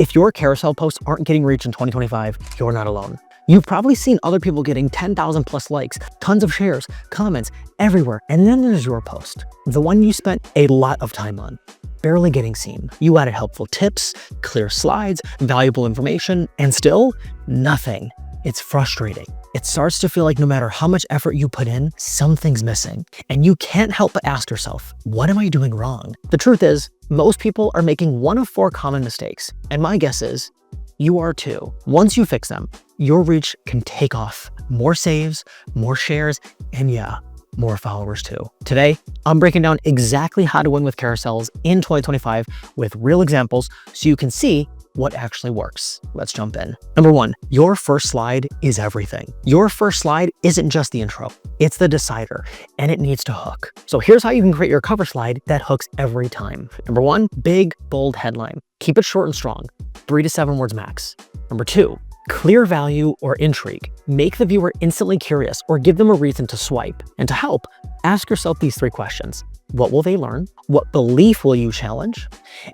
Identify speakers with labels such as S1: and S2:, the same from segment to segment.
S1: If your carousel posts aren't getting reach in 2025, you're not alone. You've probably seen other people getting 10,000 plus likes, tons of shares, comments everywhere, and then there's your post, the one you spent a lot of time on, barely getting seen. You added helpful tips, clear slides, valuable information, and still nothing. It's frustrating. It starts to feel like no matter how much effort you put in, something's missing. And you can't help but ask yourself, what am I doing wrong? The truth is, most people are making one of 4 common mistakes. And my guess is, you are too. Once you fix them, your reach can take off. More saves, more shares, and yeah, more followers too. Today, I'm breaking down exactly how to win with carousels in 2025 with real examples so you can see what actually works. Let's jump in. Number 1, your first slide is everything. Your first slide isn't just the intro, it's the decider, and it needs to hook. So here's how you can create your cover slide that hooks every time. Number 1, big, bold headline. Keep it short and strong, 3 to 7 words max. Number 2, clear value or intrigue. Make the viewer instantly curious or give them a reason to swipe. And to help, ask yourself these 3 questions. What will they learn? What belief will you challenge?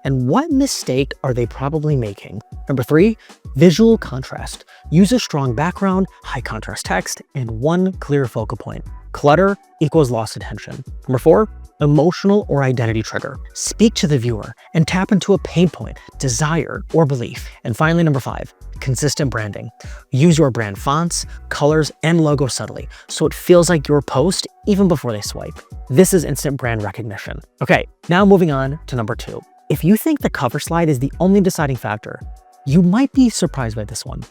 S1: And what mistake are they probably making? Number 3, visual contrast. Use a strong background, high contrast text, and one clear focal point. Clutter equals lost attention. Number 4, emotional or identity trigger. Speak to the viewer and tap into a pain point, desire, or belief. And finally, number 5, consistent branding. Use your brand fonts, colors, and logo subtly so it feels like your post even before they swipe. This is instant brand recognition. Okay, now moving on to number 2. If you think the cover slide is the only deciding factor, you might be surprised by this one.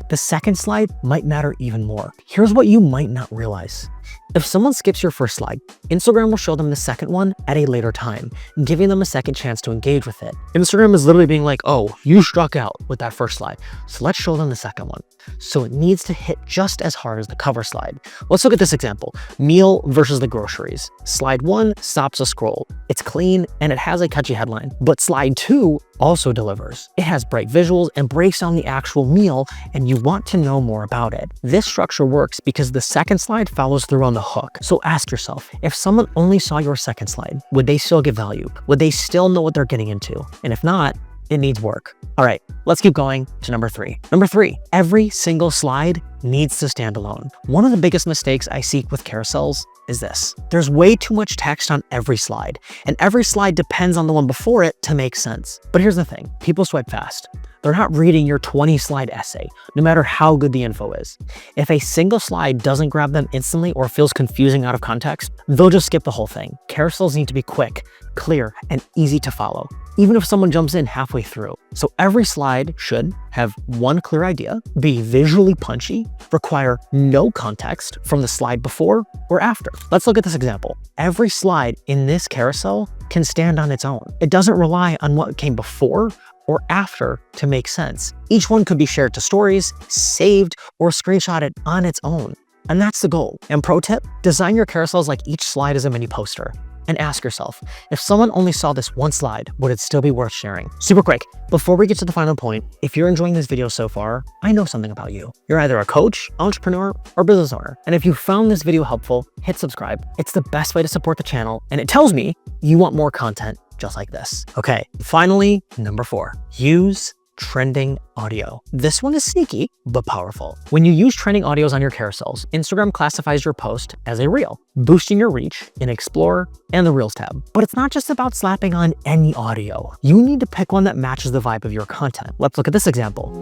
S1: The second slide might matter even more. Here's what you might not realize. If someone skips your first slide, Instagram will show them the second one at a later time, giving them a second chance to engage with it. Instagram is literally being like, oh, you struck out with that first slide, so let's show them the second one. So it needs to hit just as hard as the cover slide. Let's look at this example, meal versus the groceries. Slide 1 stops a scroll. It's clean and it has a catchy headline, but slide 2 also delivers. It has bright visuals and breaks down the actual meal, and you want to know more about it. This structure works because the second slide follows through on the hook. So ask yourself, if someone only saw your second slide, would they still get value? Would they still know what they're getting into? And if not, it needs work. All right, let's keep going to number 3. Number 3, every single slide needs to stand alone. One of the biggest mistakes I see with carousels is this. There's way too much text on every slide, and every slide depends on the one before it to make sense. But here's the thing, people swipe fast. They're not reading your 20-slide essay, no matter how good the info is. If a single slide doesn't grab them instantly or feels confusing out of context, they'll just skip the whole thing. Carousels need to be quick, clear, and easy to follow, even if someone jumps in halfway through. So every slide should have one clear idea, be visually punchy, require no context from the slide before or after. Let's look at this example. Every slide in this carousel can stand on its own. It doesn't rely on what came before or after to make sense. Each one could be shared to stories, saved, or screenshotted on its own. And that's the goal. And pro tip, design your carousels like each slide is a mini poster. And ask yourself, if someone only saw this one slide, would it still be worth sharing? Super quick, before we get to the final point, if you're enjoying this video so far, I know something about you. You're either a coach, entrepreneur, or business owner. And if you found this video helpful, hit subscribe. It's the best way to support the channel, and it tells me you want more content just like this. Okay, finally, number 4, use trending audio. This one is sneaky, but powerful. When you use trending audios on your carousels, Instagram classifies your post as a reel, boosting your reach in Explore and the Reels tab. But it's not just about slapping on any audio. You need to pick one that matches the vibe of your content. Let's look at this example.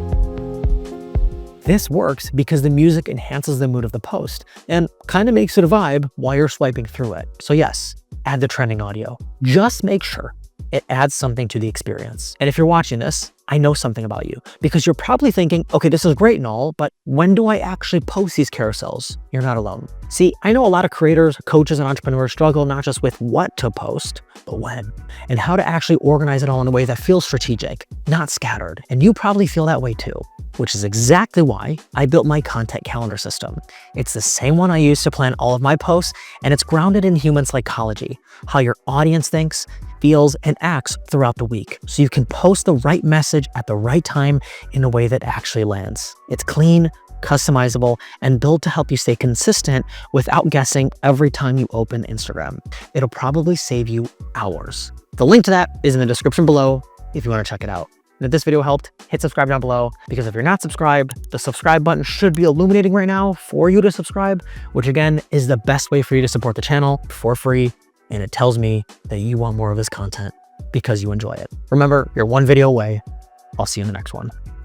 S1: This works because the music enhances the mood of the post and kind of makes it a vibe while you're swiping through it. So yes, add the trending audio. Just make sure it adds something to the experience. And if you're watching this, I know something about you because you're probably thinking, okay, this is great and all, but when do I actually post these carousels? You're not alone. See, I know a lot of creators, coaches, and entrepreneurs struggle not just with what to post, but when, and how to actually organize it all in a way that feels strategic, not scattered. And you probably feel that way too, which is exactly why I built my content calendar system. It's the same one I use to plan all of my posts, and it's grounded in human psychology, how your audience thinks, feels, and acts throughout the week. So you can post the right message at the right time in a way that actually lands. It's clean, customizable, and built to help you stay consistent without guessing every time you open Instagram. It'll probably save you hours. The link to that is in the description below if you want to check it out. And if this video helped, hit subscribe down below, because if you're not subscribed, the subscribe button should be illuminating right now for you to subscribe, which again is the best way for you to support the channel for free. And it tells me that you want more of this content because you enjoy it. Remember, you're one video away. I'll see you in the next one.